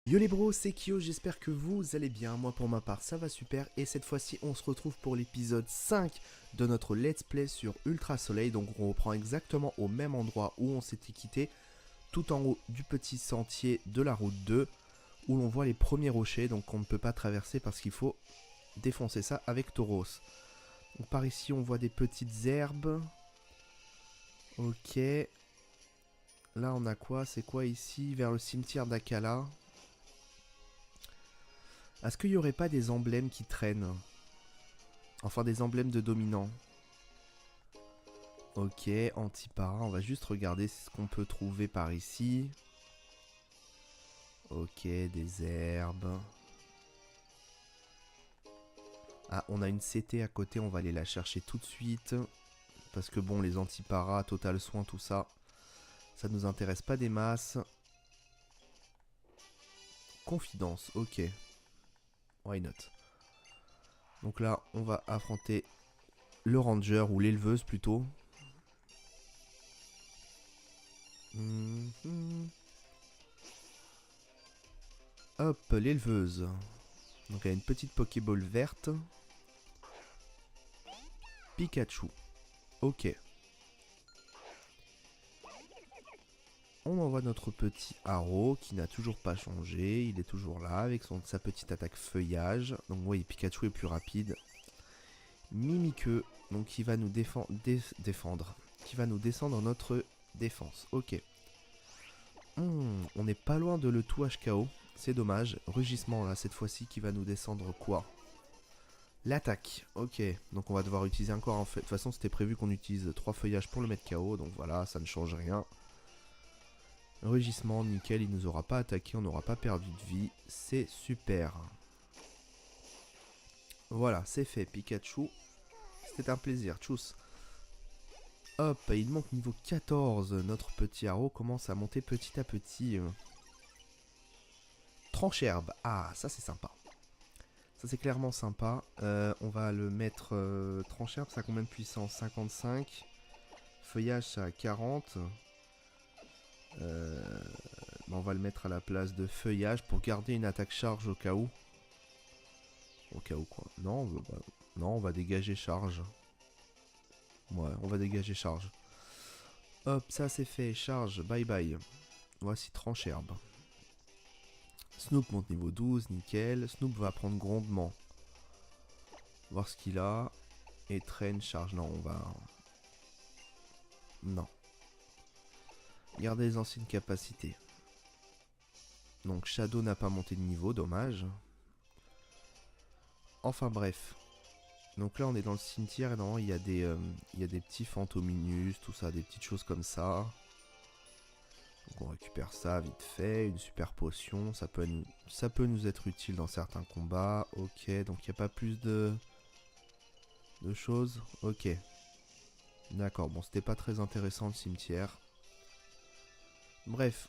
Yo les bros, c'est Kyo, j'espère que vous allez bien, moi pour ma part ça va super, et cette fois-ci on se retrouve pour l'épisode 5 de notre let's play sur Ultra Soleil, donc on reprend exactement au même endroit où on s'était quitté, tout en haut du petit sentier de la route 2, où l'on voit les premiers rochers, donc on ne peut pas traverser parce qu'il faut défoncer ça avec Tauros. Donc par ici on voit des petites herbes, ok, là on a quoi, c'est quoi ici, vers le cimetière d'Akala. Est-ce qu'il n'y aurait pas des emblèmes qui traînent? Enfin, des emblèmes de dominants. Ok, antipara. On va juste regarder ce qu'on peut trouver par ici. Ok, des herbes. Ah, on a une CT à côté. On va aller la chercher tout de suite. Parce que bon, les antiparas, total soin, tout ça, ça nous intéresse pas des masses. Confidence, ok. Why not? Donc là, on va affronter le ranger, ou l'éleveuse plutôt. Hop, l'éleveuse. Donc elle a une petite Pokéball verte. Pikachu. Ok. On envoie notre petit Haro qui n'a toujours pas changé. Il est toujours là avec sa petite attaque feuillage. Donc oui, Pikachu est plus rapide. Mimiqueux, donc qui va nous défendre. Qui va nous descendre notre défense. Ok. On n'est pas loin de le tout HKO. C'est dommage. Rugissement là cette fois-ci qui va nous descendre quoi? L'attaque, ok, donc on va devoir utiliser encore en fait. De toute façon c'était prévu qu'on utilise 3 feuillages pour le mettre KO, donc voilà, ça ne change rien. Rugissement, nickel, il nous aura pas attaqué, on n'aura pas perdu de vie, c'est super. Voilà, c'est fait, Pikachu, c'était un plaisir, tchuss. Hop, il manque niveau 14, notre petit Haro commence à monter petit à petit. Tranche-herbe, ah ça c'est sympa. Ça c'est clairement sympa. On va le mettre tranche-herbe, ça a combien de puissance? 55. Feuillage ça a 40. On va le mettre à la place de feuillage pour garder une attaque charge au cas où. Au cas où quoi. Non, non, on va dégager charge. Ouais, on va dégager charge. Hop, ça c'est fait. Charge, bye bye. Voici tranche-herbe. Snoop monte niveau 12, nickel. Snoop va prendre grondement. Voir ce qu'il a. Et traîne, charge. Non, on va... Non. Garder les anciennes capacités. Donc Shadow n'a pas monté de niveau, dommage. Enfin bref. Donc là on est dans le cimetière et normalement il y a des petits fantôminus, tout ça, des petites choses comme ça. Donc on récupère ça vite fait, une super potion, ça peut nous être utile dans certains combats. Ok, donc il n'y a pas plus de choses. Ok. D'accord, bon c'était pas très intéressant le cimetière. Bref,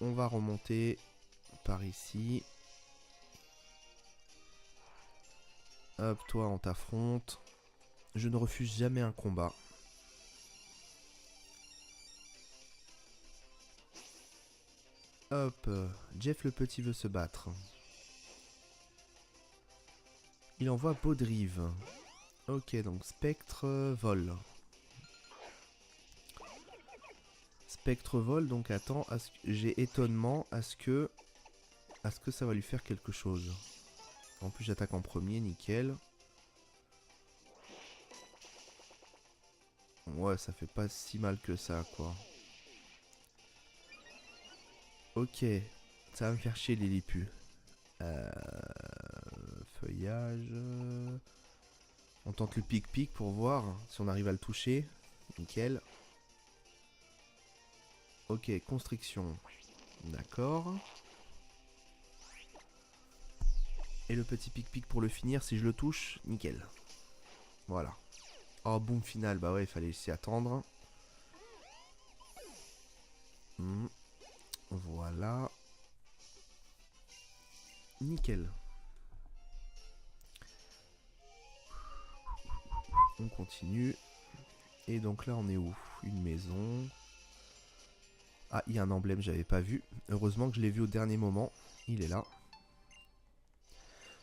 on va remonter par ici. Hop, toi on t'affronte. Je ne refuse jamais un combat. Hop, Jeff le petit veut se battre. Il envoie Baudrive. Ok, donc Spectre vol. Spectre vol, donc attends, j'ai étonnement à ce que ça va lui faire quelque chose. En plus j'attaque en premier, nickel. Ouais, ça fait pas si mal que ça, quoi. Ok, ça va me faire chier les lipus. Feuillage. On tente le pic-pic pour voir si on arrive à le toucher. Nickel. Ok, constriction. D'accord. Et le petit pic-pic pour le finir, si je le touche, nickel. Voilà. Oh, boom final, bah ouais, il fallait s'y attendre. Voilà. Nickel. On continue. Et donc là, on est où? Une maison. Ah, il y a un emblème, j'avais pas vu. Heureusement que je l'ai vu au dernier moment. Il est là.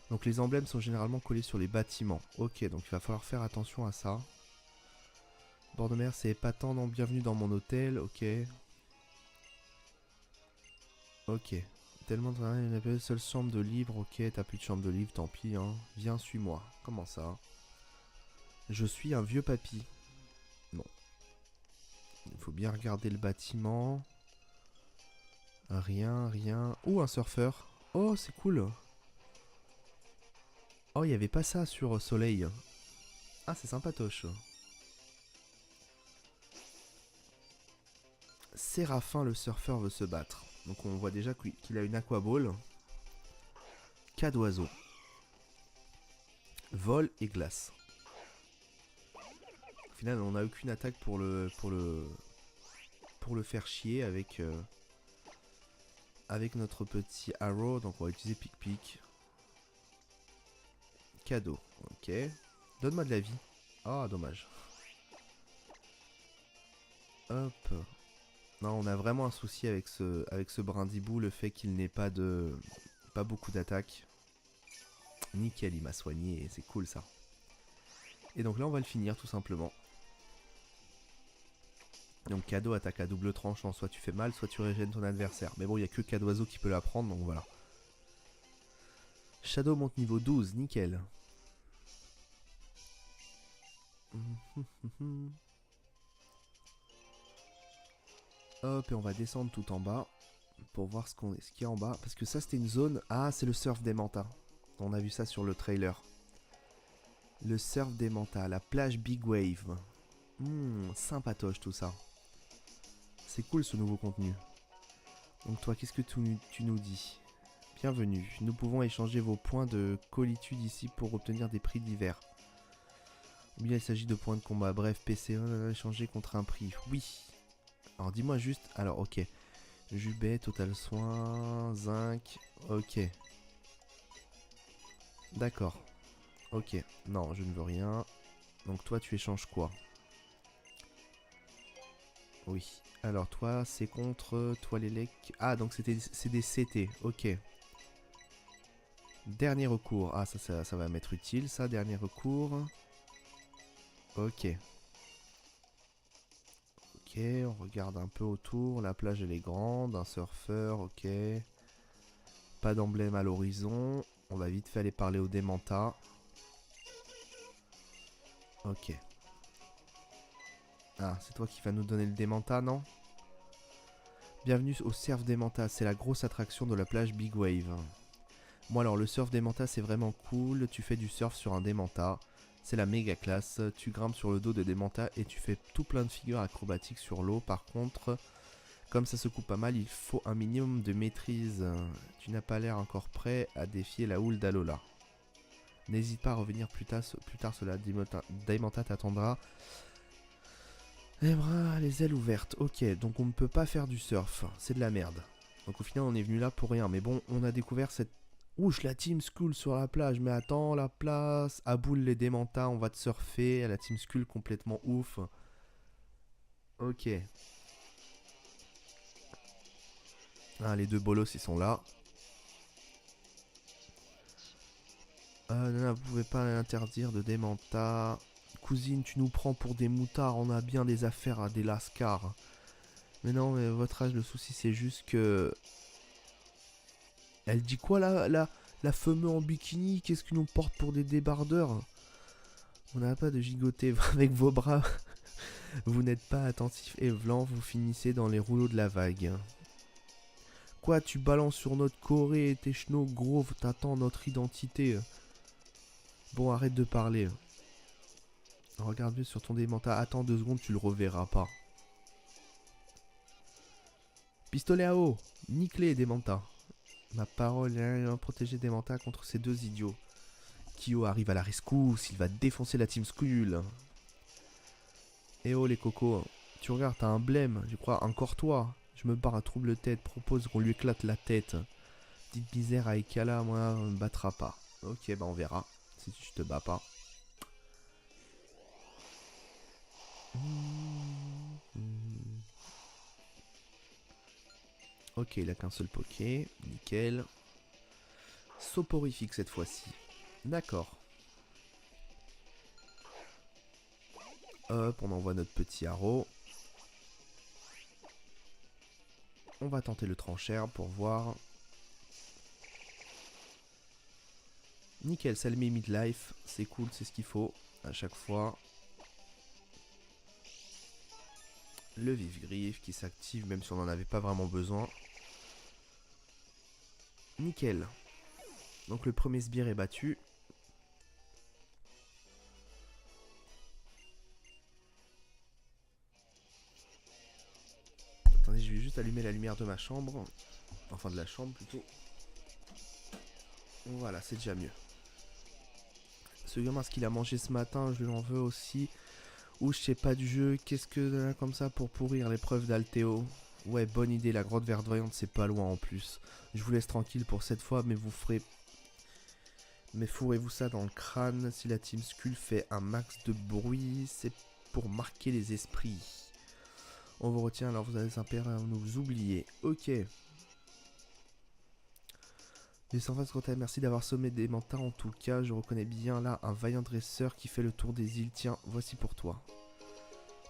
Donc les emblèmes sont généralement collés sur les bâtiments. Ok, donc il va falloir faire attention à ça. Bord de mer, c'est épatant, non? Bienvenue dans mon hôtel, ok. Ok. Tellement de travail, il n'y a pas une seule chambre de livre, ok. T'as plus de chambre de livre, tant pis, hein. Viens, suis-moi. Comment ça? Je suis un vieux papy. Non. Il faut bien regarder le bâtiment. Rien, rien. Oh, un surfeur. Oh, c'est cool. Oh, il n'y avait pas ça sur Soleil. Ah, c'est sympatoche. Séraphin le surfeur veut se battre. Donc on voit déjà qu'il a une aquaball. Cas d'oiseau. Vol et glace. Au final, on n'a aucune attaque pour le faire chier avec notre petit arrow. Donc on va utiliser pic-pic. Cadeau. Ok. Donne-moi de la vie. Ah, dommage. Hop. Non, on a vraiment un souci avec ce brindibou, le fait qu'il n'ait pas beaucoup d'attaques. Nickel, il m'a soigné, c'est cool ça. Et donc là, on va le finir tout simplement. Donc cadeau, attaque à double tranchant, soit tu fais mal, soit tu régènes ton adversaire. Mais bon, il n'y a que cas d'oiseau qui peut la prendre, donc voilà. Shadow monte niveau 12, nickel. Hop, et on va descendre tout en bas pour voir ce qu'il y a en bas. Parce que ça, c'était une zone... Ah, c'est le surf des mantas. On a vu ça sur le trailer. Le surf des mantas, la plage Big Wave. Sympatoche tout ça. C'est cool ce nouveau contenu. Donc toi, qu'est-ce que tu nous dis? Bienvenue, nous pouvons échanger vos points de colitude ici pour obtenir des prix divers. Ou bien il s'agit de points de combat. Bref, PC1 échanger contre un prix. Oui. Alors dis-moi juste... Alors ok. Jubet, total soin, zinc. Ok. D'accord. Ok. Non, je ne veux rien. Donc toi, tu échanges quoi? Oui. Alors toi, c'est contre... Toi, les lecs... Ah, donc c'est des CT. Ok. Dernier recours. Ah, ça va m'être utile, ça. Dernier recours. Ok. Ok, on regarde un peu autour. La plage, elle est grande. Un surfeur, ok. Pas d'emblème à l'horizon. On va vite fait aller parler au Démenta. Ok. Ah, c'est toi qui vas nous donner le Démenta, non? Bienvenue au surf Démenta. C'est la grosse attraction de la plage Big Wave. Bon alors, le surf Démenta, c'est vraiment cool. Tu fais du surf sur un Démenta. C'est la méga classe. Tu grimpes sur le dos de Démenta et tu fais tout plein de figures acrobatiques sur l'eau. Par contre... Comme ça se coupe pas mal, il faut un minimum de maîtrise. Tu n'as pas l'air encore prêt à défier la houle d'Alola. N'hésite pas à revenir plus tard cela. Daimanta t'attendra. Les bras, les ailes ouvertes. Ok, donc on ne peut pas faire du surf. C'est de la merde. Donc au final, on est venu là pour rien. Mais bon, on a découvert cette... Ouch, la Team Skull sur la plage. Mais attends, la place. À boule les Daimanta, on va te surfer. À la Team Skull complètement ouf. Ok. Ah, les deux bolos, ils sont là. Non, vous pouvez pas l'interdire de Démenta. Cousine, tu nous prends pour des moutards, on a bien des affaires à des lascars. Mais non, mais votre âge, le souci c'est juste que... Elle dit quoi la fameuse en bikini? Qu'est-ce que nous porte pour des débardeurs? On n'a pas de gigoter avec vos bras. Vous n'êtes pas attentif et blanc, vous finissez dans les rouleaux de la vague. Quoi, tu balances sur notre Corée et tes chenaux gros, t'attends notre identité. Bon, arrête de parler. Regarde bien sur ton Démenta. Attends 2 secondes, tu le reverras pas. Pistolet à eau. Nique-les, Démenta. Ma parole, protéger Démenta contre ces deux idiots. Kyo arrive à la rescousse. Il va défoncer la Team Skull. Eh oh, les cocos. Tu regardes, t'as un blême. Je crois, encore toi. Je me barre à trouble tête. Propose qu'on lui éclate la tête. Petite misère à Ekala, moi, on me battra pas. Ok, bah on verra. Si tu te bats pas. Ok, il a qu'un seul poké. Nickel. Soporifique cette fois-ci. D'accord. Hop, on envoie notre petit haro. On va tenter le tranchère pour voir. Nickel, ça le met midlife. C'est cool, c'est ce qu'il faut à chaque fois. Le vif-griffe qui s'active même si on n'en avait pas vraiment besoin. Nickel. Donc le premier sbire est battu. Attendez, je vais juste allumer la lumière de ma chambre. Enfin de la chambre plutôt. Voilà, c'est déjà mieux. Ce gamin, ce qu'il a mangé ce matin, je lui en veux aussi. Ou je sais pas du jeu, qu'est-ce que comme ça pour pourrir l'épreuve d'Altéo. Ouais, bonne idée, la grotte verdoyante c'est pas loin en plus. Je vous laisse tranquille pour cette fois, mais vous ferez... Mais fourrez-vous ça dans le crâne, si la Team Skull fait un max de bruit, c'est pour marquer les esprits. On vous retient, alors vous allez impérer à nous oublier. Ok. Les sans face quant à merci d'avoir sommé des mantas en tout cas, je reconnais bien là un vaillant dresseur qui fait le tour des îles. Tiens, voici pour toi.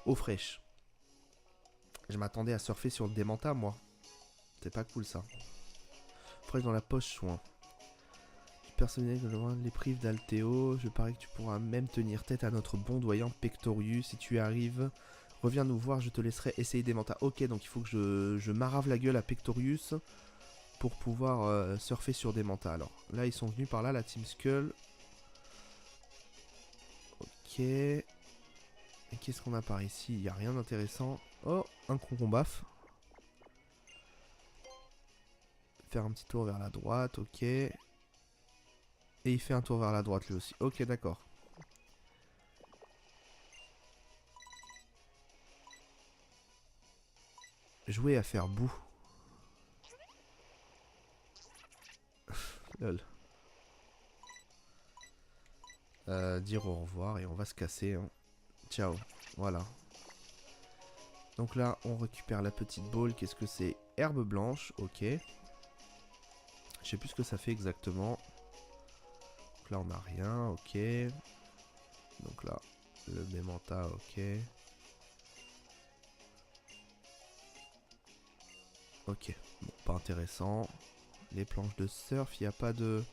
Eau fraîche. Je m'attendais à surfer sur le démanta moi. C'est pas cool ça. Fraîche dans la poche soin. Personnel que je vois les prives d'Altéo, je parie que tu pourras même tenir tête à notre bon doyen Pectorius. Si tu arrives, reviens nous voir, je te laisserai essayer des mantas. Ok, donc il faut que je m'arrave la gueule à Pectorius pour pouvoir surfer sur des mantas. Alors là, ils sont venus par là, la Team Skull. Ok. Et qu'est-ce qu'on a par ici? Il n'y a rien d'intéressant. Oh, un concombaf. Faire un petit tour vers la droite, ok. Et il fait un tour vers la droite lui aussi. Ok, d'accord. Jouer à faire boue. Lol. Dire au revoir et on va se casser. Hein. Ciao. Voilà. Donc là, on récupère la petite boule. Qu'est-ce que c'est? Herbe blanche. Ok. Je sais plus ce que ça fait exactement. Donc là, on n'a rien. Ok. Donc là, le mémenta. Ok. Ok. Bon, pas intéressant. Les planches de surf, il n'y a pas de...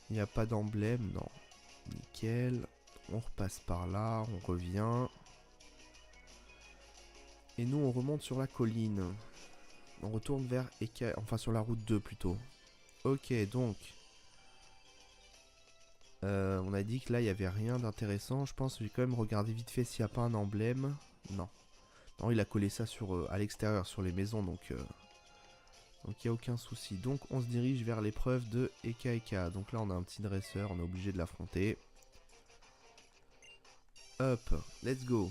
Il n'y a pas d'emblème, non. Nickel. On repasse par là, on revient. Et nous, on remonte sur la colline. On retourne vers Eka... Enfin, sur la route 2 plutôt. Ok, donc... on a dit que là, il n'y avait rien d'intéressant. Je pense que j'ai quand même regardé vite fait s'il n'y a pas un emblème. Non. Non, il a collé ça sur, à l'extérieur, sur les maisons, donc il n'y a aucun souci. Donc, on se dirige vers l'épreuve de Eka Eka. Donc là, on a un petit dresseur, on est obligé de l'affronter. Hop, let's go.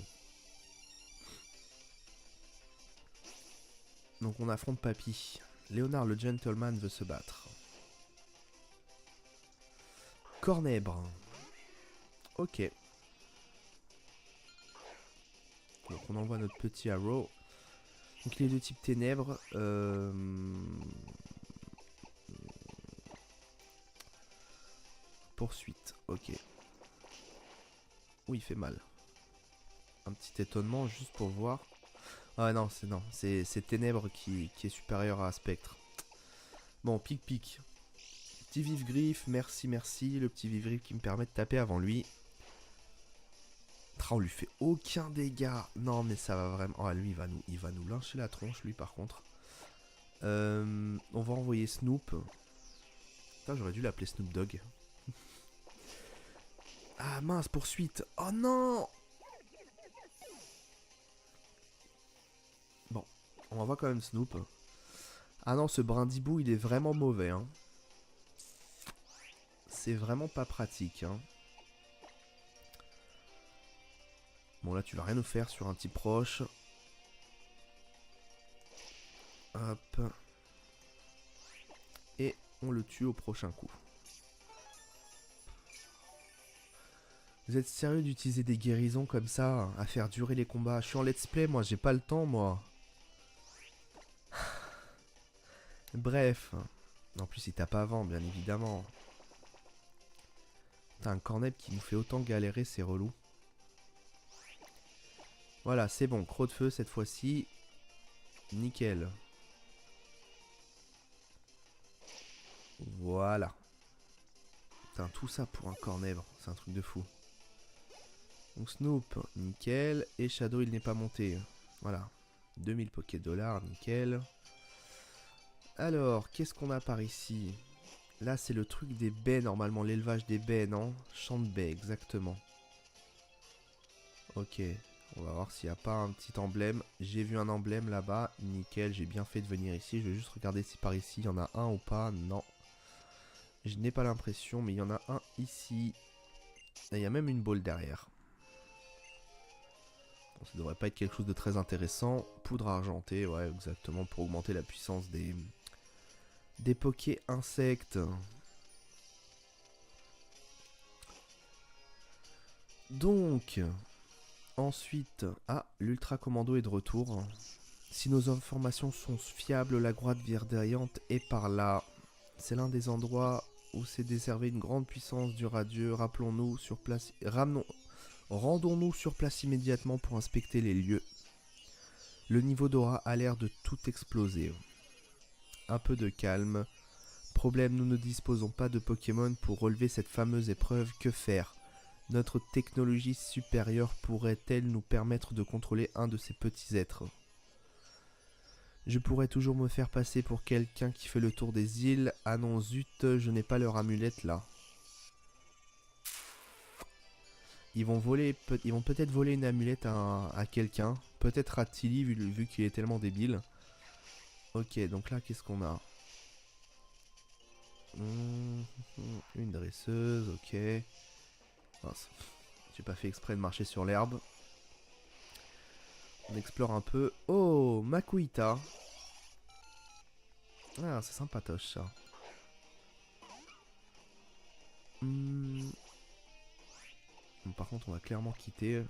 Donc, on affronte Papy. Léonard le gentleman veut se battre. Cornèbre. Ok. Donc, on envoie notre petit arrow. Donc, il est de type ténèbres. Poursuite, ok. Oui, il fait mal. Un petit étonnement juste pour voir. Ah non, c'est ténèbres qui est supérieur à spectre. Bon, pic. Petit vif-griffe, merci. Le petit vif-griffe qui me permet de taper avant lui. On lui fait aucun dégât. Non, mais ça va vraiment... Oh, lui, il va nous lyncher la tronche, lui, par contre. On va envoyer Snoop. Putain, j'aurais dû l'appeler Snoop Dogg. Ah, mince, poursuite. Oh, non! Bon, on envoie quand même Snoop. Ah non, ce brindibou, il est vraiment mauvais, hein. C'est vraiment pas pratique, hein. Bon, là, tu vas rien nous faire sur un type proche. Hop. Et on le tue au prochain coup. Vous êtes sérieux d'utiliser des guérisons comme ça, à faire durer les combats? Je suis en let's play, moi, j'ai pas le temps, moi. Bref. En plus, il tape avant, bien évidemment. T'as un Corneb qui nous fait autant galérer, c'est relou. Voilà, c'est bon. Croc de feu cette fois-ci. Nickel. Voilà. Putain, tout ça pour un Cornèvre. C'est un truc de fou. Donc Snoop, nickel. Et Shadow, il n'est pas monté. Voilà. 2000 Poké Dollars, nickel. Alors, qu'est-ce qu'on a par ici? Là, c'est le truc des baies, normalement. L'élevage des baies, non? Champ de baies, exactement. Ok. On va voir s'il n'y a pas un petit emblème. J'ai vu un emblème là-bas. Nickel, j'ai bien fait de venir ici. Je vais juste regarder si par ici, il y en a un ou pas. Non. Je n'ai pas l'impression, mais il y en a un ici. Et il y a même une boule derrière. Bon, ça devrait pas être quelque chose de très intéressant. Poudre argentée, ouais, exactement, pour augmenter la puissance des Poké insectes. Donc, ensuite, l'Ultra Commando est de retour. Si nos informations sont fiables, la grotte verdayante est par là. C'est l'un des endroits où s'est déservé une grande puissance du radieux. Rappelons-nous sur place. Rendons-nous sur place immédiatement pour inspecter les lieux. Le niveau d'aura a l'air de tout exploser. Un peu de calme. Problème, nous ne disposons pas de Pokémon pour relever cette fameuse épreuve. Que faire? Notre technologie supérieure pourrait-elle nous permettre de contrôler un de ces petits êtres? Je pourrais toujours me faire passer pour quelqu'un qui fait le tour des îles. Ah non, zut, je n'ai pas leur amulette là. Ils vont peut-être voler une amulette à quelqu'un. Peut-être à Tilly vu qu'il est tellement débile. Ok, donc là, qu'est-ce qu'on a? Une dresseuse, ok. J'ai pas fait exprès de marcher sur l'herbe. On explore un peu. Oh, Makuhita. Ah, c'est sympatoche ça. Bon, par contre, on va clairement quitter.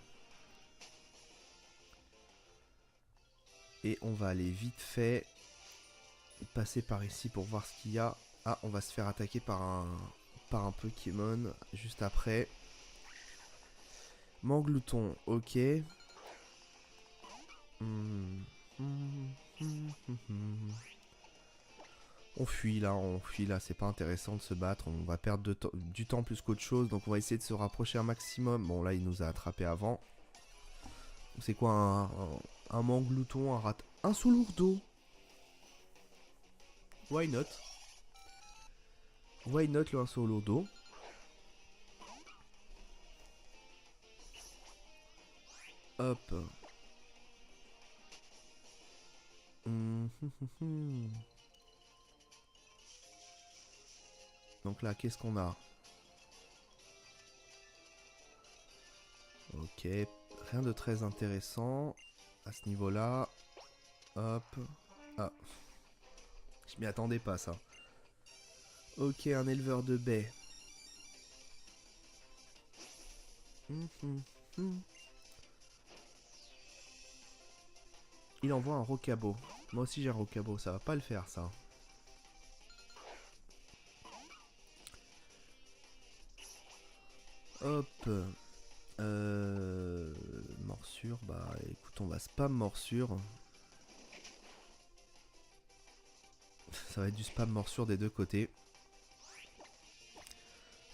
Et on va aller vite fait passer par ici pour voir ce qu'il y a. Ah, on va se faire attaquer par un Pokémon juste après. Manglouton, ok. On fuit là, c'est pas intéressant de se battre, on va perdre du temps plus qu'autre chose, donc on va essayer de se rapprocher un maximum. Bon là il nous a attrapé avant. C'est quoi un Manglouton, un rat, un Solourdo? Why not? Why not le un Solourdo? Hop. Donc là, qu'est-ce qu'on a? Ok, rien de très intéressant à ce niveau-là. Hop. Ah. Je m'y attendais pas, ça. Ok, un éleveur de baies. Il envoie un rocabo. Moi aussi j'ai un rocabo, ça va pas le faire ça. Hop. Morsure, bah écoute, on va spam morsure. Ça va être du spam morsure des deux côtés.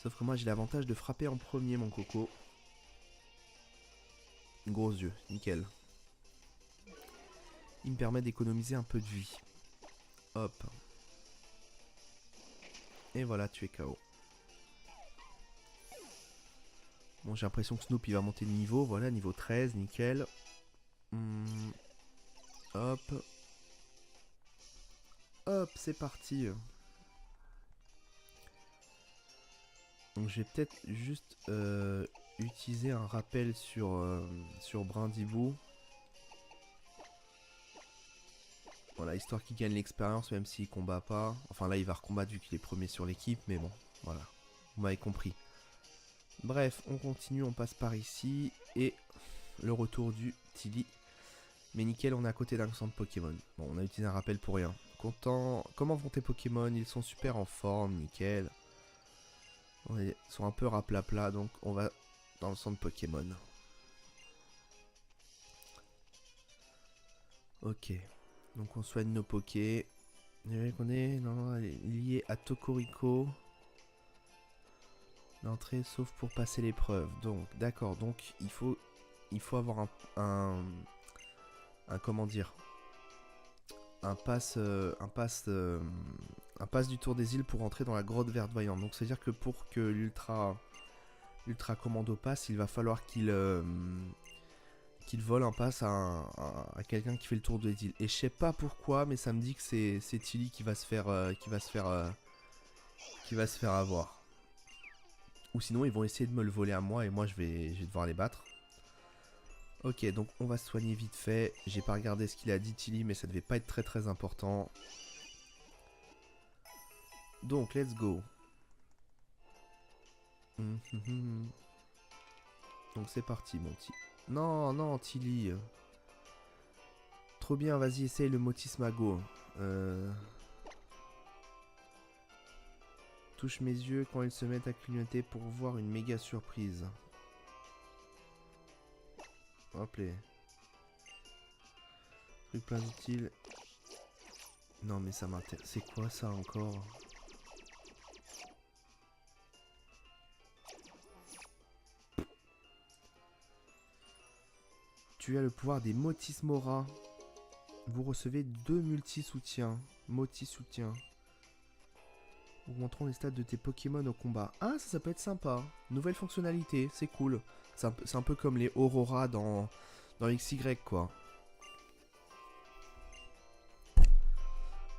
Sauf que moi j'ai l'avantage de frapper en premier, mon coco. Gros yeux, nickel. Il me permet d'économiser un peu de vie. Hop. Et voilà, tu es KO. Bon, j'ai l'impression que Snoop il va monter de niveau. Voilà, niveau 13, nickel. Hop. Hop, c'est parti. Donc je vais peut-être juste utiliser un rappel sur Brindibou. Voilà, histoire qu'il gagne l'expérience même s'il combat pas. Enfin là il va recombattre vu qu'il est premier sur l'équipe, mais bon, voilà. Vous m'avez compris. Bref, on continue, on passe par ici. Et le retour du Tilly. Mais nickel, on est à côté d'un centre Pokémon. Bon, on a utilisé un rappel pour rien. content. Comment vont tes Pokémon? Ils sont super en forme, nickel. Ils sont un peu raplapla, donc on va dans le centre Pokémon. Ok, donc on soigne nos Pokés. On est lié à Tokoriko. L'entrée sauf pour passer l'épreuve. Donc d'accord, donc il faut avoir un comment dire, un pass du tour des îles pour entrer dans la grotte verdoyante. Donc c'est à dire que pour que l'ultra commando passe, il va falloir qu'il vole un pass à quelqu'un qui fait le tour des îles. Et je sais pas pourquoi, mais ça me dit que c'est Tilly qui va se faire avoir. Ou sinon ils vont essayer de me le voler à moi et moi je vais devoir les battre. Ok, donc on va se soigner vite fait. J'ai pas regardé ce qu'il a dit Tilly, mais ça devait pas être très important. Donc let's go. Donc c'est parti mon petit. Non, non Tilly. Trop bien, vas-y essaye le Motis Mago. Touche mes yeux quand ils se mettent à clignoter pour voir une méga surprise. Hop les. Truc plein d'utiles. Non mais ça m'intéresse. C'est quoi ça encore? Tu as le pouvoir des Motis Mora. Vous recevez 2 multi-soutiens. Motis-soutien. Augmenteront les stats de tes Pokémon au combat. Ah, ça peut être sympa. Nouvelle fonctionnalité, c'est cool. C'est un peu comme les Aurora dans XY, quoi.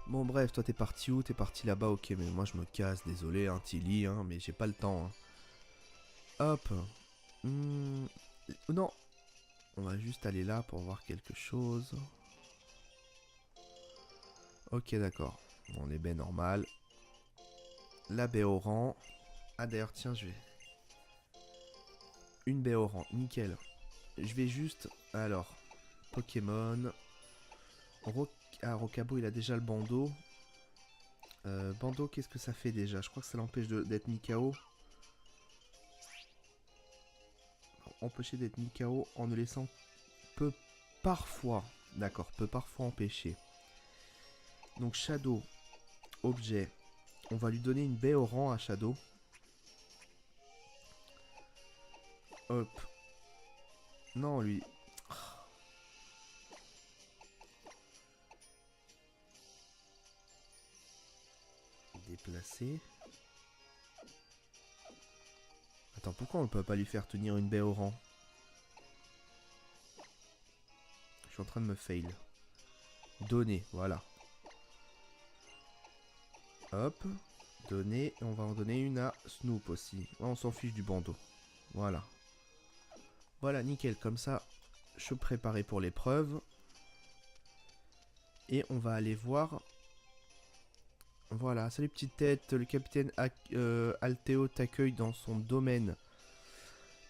Bon, bref, toi, t'es parti où? T'es parti là-bas, ok, mais moi, je me casse, désolé, hein, Tilly, hein, mais j'ai pas le temps. Hein. Hop. Non. On va juste aller là pour voir quelque chose. Ok, d'accord. Bon, les baies normales. La baie au rang. Ah, d'ailleurs, tiens, je vais... Une baie au rang, nickel. Je vais juste... Alors, Pokémon. Rocabo, il a déjà le bandeau. Bandeau, qu'est-ce que ça fait déjà? Je crois que ça l'empêche d'être mis KO. Empêcher d'être mis KO en ne laissant... Peut parfois... D'accord, peut parfois empêcher. Donc Shadow, objet. On va lui donner une baie au rang à Shadow. Hop. Non, lui... Déplacer. Attends, pourquoi on ne peut pas lui faire tenir une baie au rang? Je suis en train de me fail. Donner, voilà. Hop. Donner. Et on va en donner une à Snoop aussi. On s'en fiche du bandeau. Voilà. Voilà, nickel. Comme ça, je suis préparé pour l'épreuve. Et on va aller voir... Voilà, salut petite tête, le capitaine Alteo t'accueille dans son domaine.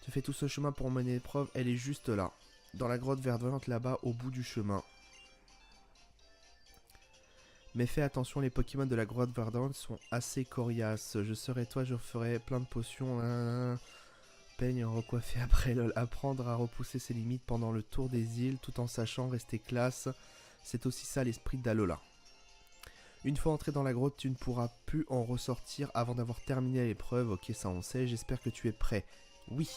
Tu fais tout ce chemin pour mener l'épreuve, elle est juste là. Dans la grotte verdoyante là-bas, au bout du chemin. Mais fais attention, les Pokémon de la grotte verdante sont assez coriaces. Je serai toi, je ferai plein de potions. Peigne recoiffer après lol. Apprendre à repousser ses limites pendant le tour des îles tout en sachant rester classe. C'est aussi ça l'esprit d'Alola. Une fois entré dans la grotte, tu ne pourras plus en ressortir avant d'avoir terminé l'épreuve. Ok, ça on sait, j'espère que tu es prêt. Oui.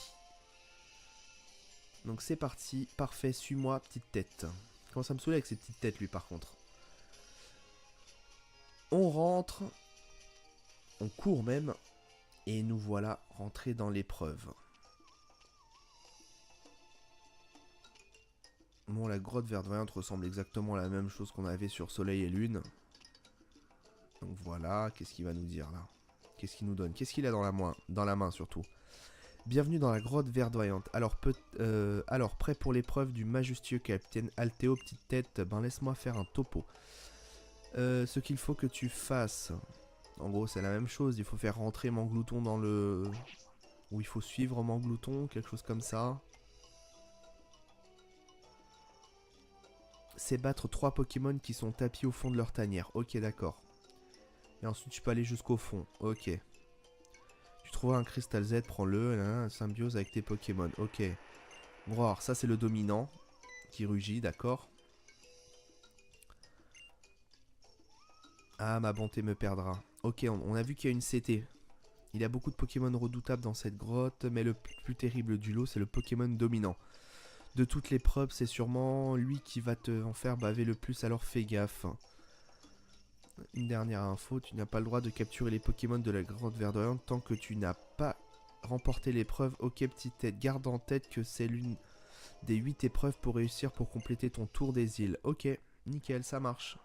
Donc c'est parti, parfait, suis-moi, petite tête. Comment ça me saoule avec ces petites têtes lui par contre. On rentre, on court même, et nous voilà rentrés dans l'épreuve. Bon, la grotte verdoyante ressemble exactement à la même chose qu'on avait sur Soleil et Lune. Donc voilà, qu'est-ce qu'il va nous dire là? Qu'est-ce qu'il nous donne? Qu'est-ce qu'il a dans la main surtout? Bienvenue dans la grotte verdoyante. Alors, prêt pour l'épreuve du majestueux capitaine Alteo, petite tête? Ben laisse-moi faire un topo. Ce qu'il faut que tu fasses... En gros, c'est la même chose. Il faut faire rentrer Manglouton dans le... Ou il faut suivre Manglouton, quelque chose comme ça. c'est battre 3 Pokémon qui sont tapis au fond de leur tanière. Ok, d'accord. Et ensuite, tu peux aller jusqu'au fond. Ok. Tu trouveras un Crystal Z, prends-le. Symbiose avec tes Pokémon. Ok. Bon, alors ça, c'est le dominant qui rugit, d'accord. Ah, ma bonté me perdra. Ok, on a vu qu'il y a une CT. Il y a beaucoup de Pokémon redoutables dans cette grotte, mais le plus terrible du lot, c'est le Pokémon dominant. De toutes les preuves, c'est sûrement lui qui va te en faire baver le plus, alors fais gaffe. Une dernière info, tu n'as pas le droit de capturer les Pokémon de la grotte verdoyante tant que tu n'as pas remporté l'épreuve. Ok, petite tête, garde en tête que c'est l'une des 8 épreuves pour réussir pour compléter ton tour des îles. Ok, nickel, ça marche.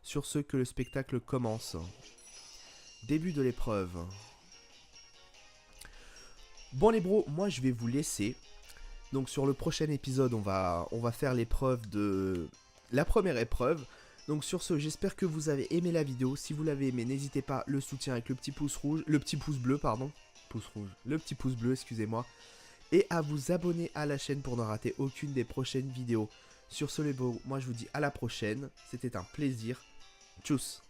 Sur ce, que le spectacle commence. Début de l'épreuve. Bon les bros, moi je vais vous laisser. Donc sur le prochain épisode, on va faire l'épreuve de... la première épreuve. Donc sur ce, j'espère que vous avez aimé la vidéo. Si vous l'avez aimé, n'hésitez pas, le soutien avec le petit pouce rouge, le petit pouce bleu, pardon. Pouce rouge. Le petit pouce bleu, excusez-moi. Et à vous abonner à la chaîne pour ne rater aucune des prochaines vidéos. Sur ce les bros, moi je vous dis à la prochaine. C'était un plaisir. Tchuss.